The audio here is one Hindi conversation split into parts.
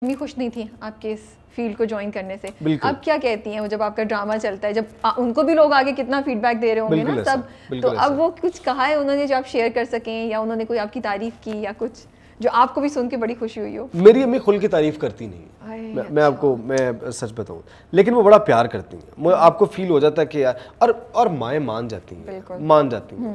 मम्मी खुश नहीं थी आपके इस फील्ड को ज्वाइन करने से। अब क्या कहती हैं वो जब आपका ड्रामा चलता है, जब उनको भी लोग आगे कितना फीडबैक दे रहे होंगे ना सब, तो अब वो कुछ कहा है उन्होंने जो आप शेयर कर सकें, या उन्होंने कोई आपकी तारीफ की या कुछ जो आपको भी सुन के बड़ी खुशी हुई हो? मेरी अम्मी खुल की तारीफ करती नहीं है, मैं सच बताऊं, लेकिन वो बड़ा प्यार करती हैं। आपको फील हो जाता है कि यार, और माएँ मान जाती हैं,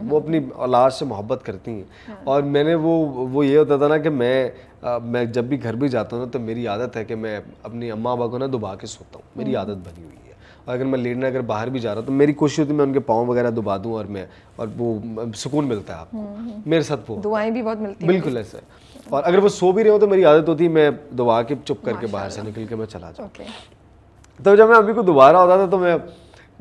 वो अपनी औलाद से मोहब्बत करती हैं। और मैंने वो ये होता था ना कि मैं जब भी घर भी जाता हूँ ना, तो मेरी आदत है कि मैं अपनी अम्मा अब्बा को ना दुबा के सोता हूँ। मेरी आदत बनी हुई है। और अगर मैं लेटने अगर बाहर भी जा रहा हूँ तो मेरी कोशिश होती है मैं उनके पाँव वगैरह दुबा दूँ, और वो सुकून मिलता है आपको। मेरे साथ वो दुआएं भी बहुत मिलती हैं। बिल्कुल ऐसा। और अगर वो सो भी रहे हो तो मेरी आदत होती है मैं दुआ के चुप करके बाहर से निकल के मैं चला जाऊँ। तो जब मैं अम्मी को दोबारा होता था तो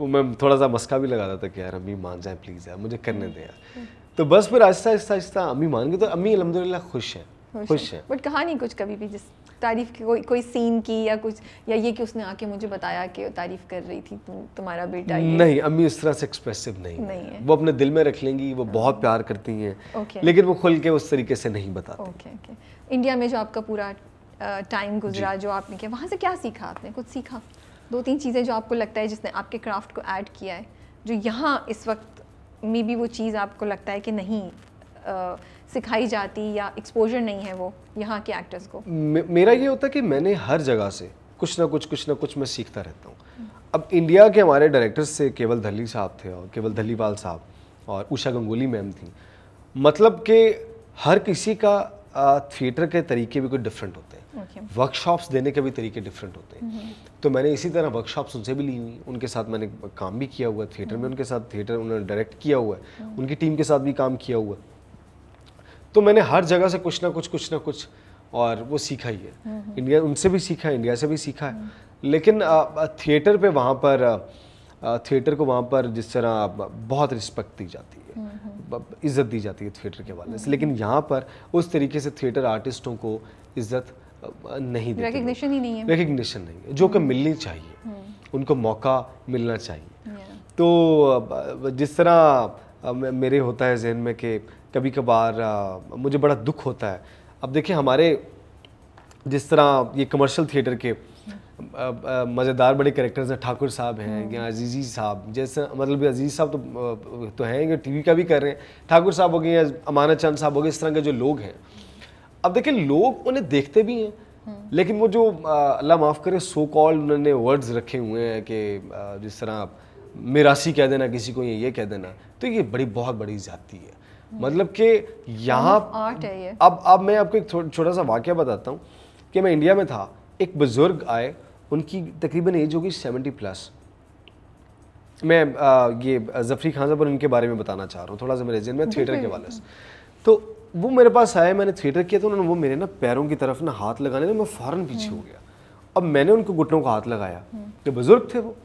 मैं थोड़ा सा मस्का भी लगाता था कि यार अम्मी मान जाए प्लीज़ यार, मुझे करने दे यार। तो बस फिर आहिस्ता आहिस्ता अम्मी मान गई, तो अम्मी अल्हम्दुलिल्लाह खुश है। बट कहा नहीं कुछ कभी भी जिस तारीफ की कोई सीन की या कुछ, या ये कि उसने आके मुझे बताया कि तारीफ कर रही थी तुम्हारा बेटा? नहीं, अम्मी इस तरह से एक्सप्रेसिव नहीं है। वो अपने दिल में रख लेंगी, वो बहुत प्यार करती हैं, लेकिन वो खुल के उस तरीके से नहीं बताती। इंडिया में जो आपका पूरा टाइम गुजरा, जो आपने किया, वहाँ से क्या सीखा आपने? कुछ सीखा? 2-3 चीज़ें जो आपको लगता है जिसने आपके क्राफ्ट को ऐड किया है, जो यहाँ इस वक्त मे बी वो चीज़ आपको लगता है कि नहीं सिखाई जाती या एक्सपोजर नहीं है वो यहाँ के एक्टर्स को? मेरा ये होता है कि मैंने हर जगह से कुछ ना कुछ मैं सीखता रहता हूँ। अब इंडिया के हमारे डायरेक्टर्स से केवल धली साहब थे, और केवल धलीवाल साहब और उषा गंगोली मैम थी। मतलब कि हर किसी का थिएटर के तरीके भी कुछ डिफरेंट होते हैं। वर्कशॉप्स देने के भी तरीके डिफरेंट होते हैं। तो मैंने इसी तरह वर्कशॉप्स उनसे भी ली हुई, उनके साथ मैंने काम भी किया हुआ है थिएटर में, उनके साथ थिएटर उन्होंने डायरेक्ट किया हुआ है, उनकी टीम के साथ भी काम किया हुआ है। तो मैंने हर जगह से कुछ ना कुछ और वो सीखा ही है। इंडिया उनसे भी सीखा है, इंडिया से भी सीखा है। लेकिन थिएटर पे वहाँ पर थिएटर को वहाँ पर जिस तरह बहुत रिस्पेक्ट दी जाती है, इज़्ज़त दी जाती है थिएटर के हवाले से, लेकिन यहाँ पर उस तरीके से थिएटर आर्टिस्टों को इज़्ज़त नहीं देते, रिकग्निशन ही नहीं है, रिकग्निशन नहीं है, जो कि मिलनी चाहिए, उनको मौका मिलना चाहिए। तो जिस तरह मेरे होता है जहन में कि कभी कभार मुझे बड़ा दुख होता है। अब देखिए हमारे जिस तरह ये कमर्शियल थिएटर के मज़ेदार बड़े कैरेक्टर्स हैं, ठाकुर साहब हैं या अजीज़ी साहब, जैसे मतलब अजीज़ साहब तो हैं कि टीवी का भी कर रहे हैं, ठाकुर साहब हो गए या अमानत चंद साहब हो गए, इस तरह के जो लोग हैं। अब देखिए लोग उन्हें देखते भी हैं, लेकिन वो जो अल्लाह माफ़ करे सो कॉल्ड उन्होंने वर्ड्स रखे हुए हैं कि जिस तरह मिरासी कह देना किसी को, ये कह देना, तो ये बहुत बड़ी ज़्यादती है। मतलब कि यहाँ अब मैं आपको एक छोटा सा वाक़या बताता हूँ कि मैं इंडिया में था, एक बुज़ुर्ग आए, उनकी तकरीबन एज होगी 70+। मैं ये ज़फ़री खान साहब और उनके बारे में बताना चाह रहा हूँ थोड़ा सा मेरे जहन में थिएटर के वाले से। तो वो मेरे पास आए, मैंने थिएटर किया, तो उन्होंने वो मेरे ना पैरों की तरफ ना हाथ लगाने में मैं फ़ौरन पीछे हो गया। अब मैंने उनको घुटनों को हाथ लगाया, कि बुज़ुर्ग थे वो,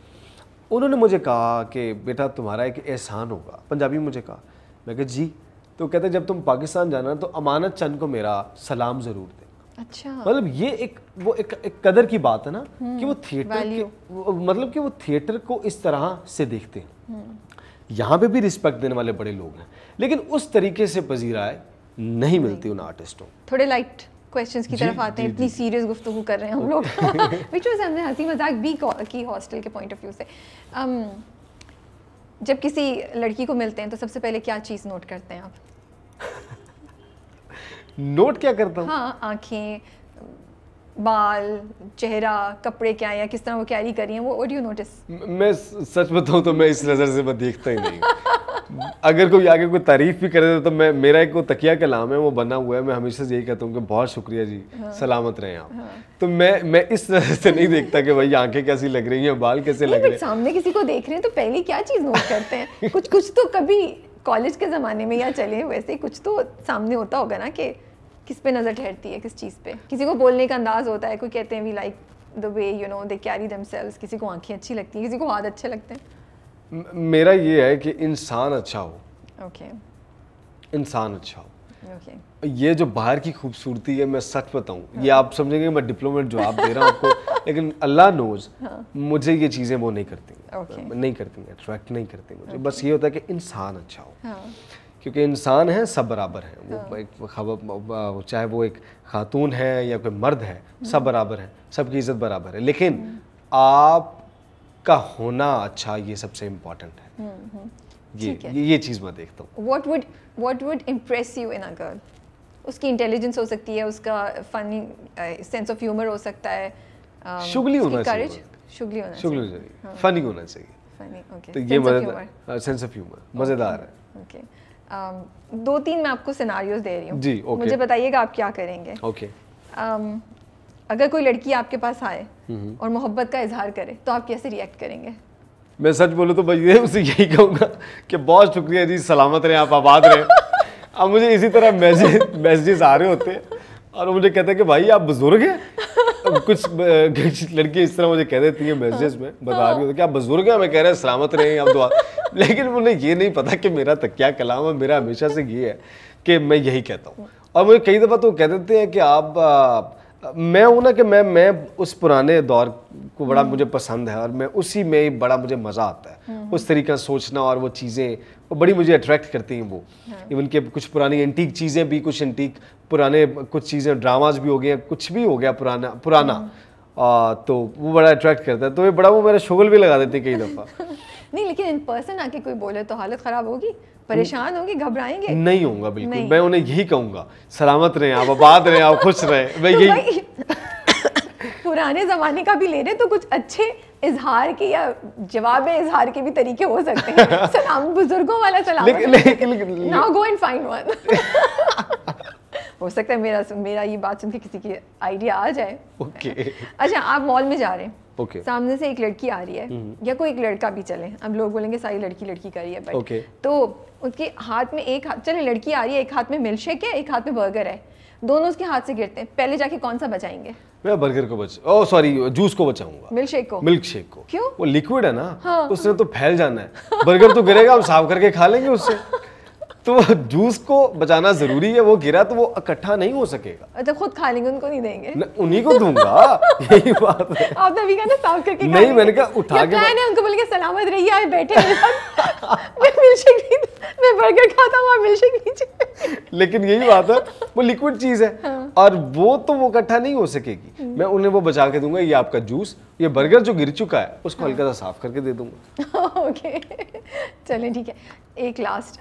उन्होंने मुझे कहा कि बेटा तुम्हारा एक एहसान होगा, पंजाबी में मुझे कहा। मैं कहा जी। तो कहते जब तुम पाकिस्तान जाना तो अमानत चंद को मेरा सलाम ज़रूर दे। अच्छा। मतलब ये एक कदर की बात है ना, कि वो थिएटर मतलब कि वो थिएटर को इस तरह से देखते हैं। यहाँ पे भी रिस्पेक्ट देने वाले बड़े लोग हैं, लेकिन उस तरीके से पजीराई नहीं मिलती उन आर्टिस्टों। थोड़े लाइट क्वेश्चंस की तरफ आते हैं, इतनी सीरियस गुफ्तगू कर रहे हैं हम लोग बीच में से हमने हंसी मजाक भी की हॉस्टल के पॉइंट ऑफ व्यू से। जब किसी लड़की को मिलते हैं तो सबसे पहले क्या चीज़ नोट करते हैं आप? नोट क्या करता हूँ? हाँ, आँखें, बाल, चेहरा, कपड़े क्या है, या किस तरह वो कैरी कर रही हैं, वो व्हाट डू यू नोटिस? मैं सच बताऊँ तो मैं इस नज़र से मैं देखता ही नहीं। अगर कोई आगे कोई तारीफ भी करे तो मेरा एक तकिया कलाम है, वो बना हुआ है, मैं हमेशा यही कहता हूँ कि बहुत शुक्रिया जी, सलामत रहें आप। तो मैं इस नज़र से नहीं देखता कि भाई आंखें कैसी लग रही हैं, बाल कैसे लग रहे हैं। सामने किसी को देख रहे हैं तो पहले क्या चीज़ नोट करते हैं? कुछ तो कभी कॉलेज के ज़माने में या चले वैसे कुछ तो सामने होता होगा ना कि किस पे नज़र ठहरती है, किस चीज़ पे? किसी को बोलने का अंदाज़ होता है, कोई कहते हैं we like the way you know they carry themselves, किसी को आंखें अच्छी लगती हैं, किसी को हाथ अच्छे लगते हैं। मेरा ये है कि इंसान अच्छा हो। इंसान अच्छा हो। ये जो बाहर की खूबसूरती है, मैं सच बताऊं, ये आप समझेंगे मैं डिप्लोमेट जवाब दे रहा हूँ आपको, लेकिन अल्लाह नोज मुझे ये चीज़ें वो नहीं करती, नहीं करती, अट्रैक्ट नहीं करती मुझे। बस ये होता है कि इंसान अच्छा हो। क्योंकि इंसान है सब बराबर हैं, वो एक चाहे वो एक खातून है या कोई मर्द है, सब बराबर हैं, सबकी इज्जत बराबर है, लेकिन आपका होना अच्छा ये सबसे इम्पोर्टेंट है। ये चीज़ मैं देखता हूँ। What would impress you in a girl? उसकी इंटेलिजेंस हो सकती है, उसका फनी सेंस ऑफ ह्यूमर हो सकता है, शुगली होना चाहिए, शुगली होना चाहिए, फनी होना चाहिए, फनी, ओके, तो ये मजेदार, सेंस ऑफ ह्यूमर मजेदार है। ओके, 2-3 मैं आपको सिनारियोज दे रही हूँ जी, ओके, मुझे बताइएगा आप क्या करेंगे। ओके, अगर कोई लड़की आपके पास आए और मोहब्बत का इजहार करे तो आप कैसे रिएक्ट करेंगे? मैं सच बोलूँ तो भाई उसे यही कहूँगा कि बहुत शुक्रिया जी, सलामत रहे आप, आबाद रहे। अब मुझे इसी तरह मैसेजेस आ रहे होते हैं और मुझे कहते हैं कि भाई आप बुजुर्ग हैं। कुछ लड़की इस तरह मुझे कह देती है मैसेजेस में, बता रही होती है कि आप बुजुर्ग हैं, मैं कह रहा है सलामत रहे आप दुआ, लेकिन उन्हें ये नहीं पता कि मेरा तकिया कलाम है, मेरा हमेशा से ये है कि मैं यही कहता हूँ। और मुझे कई दफ़ा तो कह देते हैं कि आप मैं हूँ ना कि मैं उस पुराने दौर को बड़ा मुझे पसंद है और मैं उसी में बड़ा मुझे मज़ा आता है, उस तरीका सोचना और वो चीज़ें वो बड़ी मुझे अट्रैक्ट करती हैं। वो इवन के कुछ पुरानी एंटीक चीज़ें भी, कुछ एंटीक पुराने कुछ चीज़ें, ड्रामाज भी हो गए, कुछ भी हो गया पुराना तो वो बड़ा अट्रैक्ट करता है, तो ये बड़ा वो मेरा शोगल भी लगा देते हैं कई दफ़ा। नहीं, लेकिन इन पर्सन आके कोई बोले तो हालत ख़राब होगी, परेशान होंगे, घबराएंगे? नहीं होऊंगा बिल्कुल, मैं उन्हें यही कहूँगा सलामत रहें आप, आबाद रहें आप, खुश रहें, मैं यही। पुराने ज़माने का भी ले रहे तो कुछ अच्छे इजहार के या जवाब इजहार के भी तरीके हो सकते हैं। सलाम, बुजुर्गों वाला सलाम, now go and find one. हो सकता है मेरा ये बात सुन के किसी की आइडिया आ जाए। ओके, अच्छा, आप मॉल में जा रहे हैं, ओके, सामने से एक लड़की आ रही है या कोई एक लड़का भी चले, अब लोग बोलेंगे सारी लड़की कर रही है, बट तो उसके हाथ में एक हाथ, चले लड़की आ रही है, एक हाथ में मिल्क शेक है, एक हाथ में बर्गर है, दोनों उसके हाथ से गिरते हैं, पहले जाके कौन सा बचाएंगे? मैं बर्गर को सॉरी जूस को बचाऊंगा। मिल्क शेक को? मिल्क शेक को। क्यों? वो लिक्विड है ना, हाँ। उसने तो फैल जाना है, बर्गर तो गिरेगा, हम साफ करके खा लेंगे उससे। तो जूस को बचाना जरूरी है, वो गिरा तो वो इकट्ठा नहीं हो सकेगा। अच्छा, खुद खा लेंगे, उनको नहीं देंगे? उन्हीं को दूंगा, यही बात है। आप तभी कहना साफ करके नहीं, मैंने कहा उठा के मैंने उनको बोल के सलामत रहिए, आए बैठे मेरे साथ, मैं मिल्कशेक मैं बर्गर खाता हूँ, आप मिल्कशेक लीजिए। लेकिन यही बात है, वो लिक्विड चीज है। हाँ। और वो तो वो इकट्ठा नहीं हो सकेगी, मैं उन्हें वो बचा के दूंगा, ये आपका जूस, ये बर्गर जो गिर चुका है उसको हल्का सा साफ करके दे दूंगा। ओके, चलें ठीक है। एक लास्ट,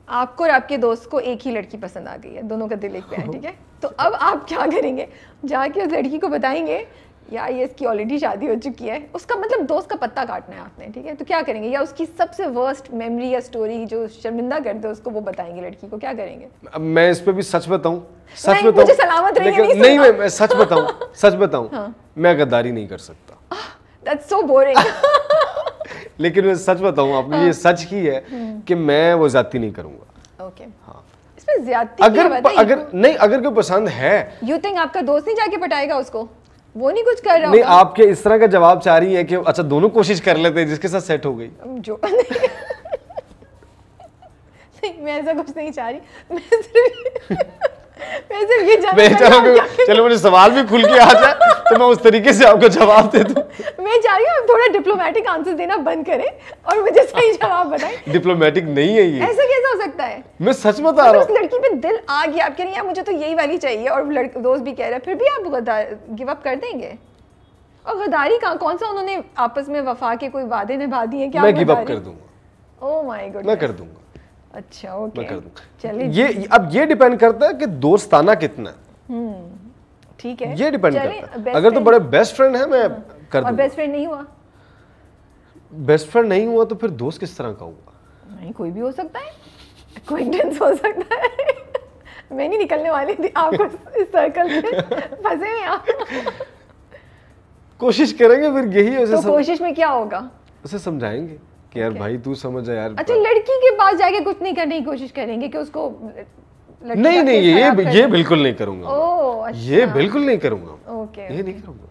आपको और आपके दोस्त को एक ही लड़की पसंद आ गई है, दोनों का दिल एक पे है, ठीक है, तो अब आप क्या करेंगे? जाके उस लड़की को बताएंगे यार ये इसकी ऑलरेडी शादी हो चुकी है, उसका मतलब दोस्त का पत्ता काटना है आपने, ठीक है, तो क्या करेंगे? या उसकी सबसे वर्स्ट मेमोरी या स्टोरी जो शर्मिंदा कर दे उसको, वो बताएंगे लड़की को, क्या करेंगे? मैं इस पे भी सच बताऊं, मुझे सलामत रहिए, नहीं मैं सच बताऊं, हाँ। मैं गद्दारी नहीं कर सकता। That's so boring। लेकिन मैं सच बताऊं आपको, ये सच ही है कि मैं वो ज्यादती नहीं करूंगा। ओके, हाँ, इसमें ज्यादती अगर कोई पसंद है, यू थिंक आपका दोस्त नहीं जाके पटाएगा उसको? वो नहीं कुछ कर रहा नहीं, आपके इस तरह का जवाब चाह रही है कि अच्छा दोनों कोशिश कर लेते हैं, जिसके साथ सेट हो गई जो नहीं, मैं ऐसा कुछ नहीं चाह रही, मैं सिर्फ ये चलो मुझे सवाल भी खुल के आ जाए तो मैं उस तरीके से आपको जवाब दे दूं। मैं चाह रही हूँ आप थोड़ा डिप्लोमेटिक आंसर देना बंद करें और मुझे सही जवाब बताएं। डिप्लोमेटिक नहीं है ये, ऐसा कैसे हो सकता है? मैं सच बता रहा हूँ। उस लड़की पे दिल आ गया, आप कह रही हैं मुझे तो यही वाली चाहिए और दोस्त भी कह रहा है, फिर भी आप गिव अप कर देंगे? और गद्दारी का कौन सा, उन्होंने आपस में वफा के कोई वादे निभा दिए क्या? मैं गिव अप कर दूंगा। ओह माय गॉड, मैं कर दूंगा। अच्छा, ओके, मैं कर दूंगा। चलिए, अब ये डिपेंड करता है कि दोस्ताना कितना है। ठीक है, ये डिपेंड करता है। अगर तो बड़े बेस्ट फ्रेंड है मैं कर दूंगा। और बेस्ट फ्रेंड नहीं हुआ? बेस्ट फ्रेंड नहीं हुआ तो फिर दोस्त किस तरह का हुआ? नहीं, कोई भी हो सकता है, अक्वाइंटेंस हो सकता है। मैं नहीं निकलने वाली थी आपको इस सर्कल से, फंसे हुए आप। कोशिश करेंगे, फिर यही है। तो कोशिश में क्या होगा? उसे समझाएंगे कि यार भाई तू समझ जा यार। अच्छा, लड़की के पास जाके कुछ नहीं करने की कोशिश करेंगे कि उसको नहीं, ये बिल्कुल नहीं करूंगा। ओह, अच्छा, ये बिल्कुल नहीं करूंगा। ओके, ये नहीं करूंगा।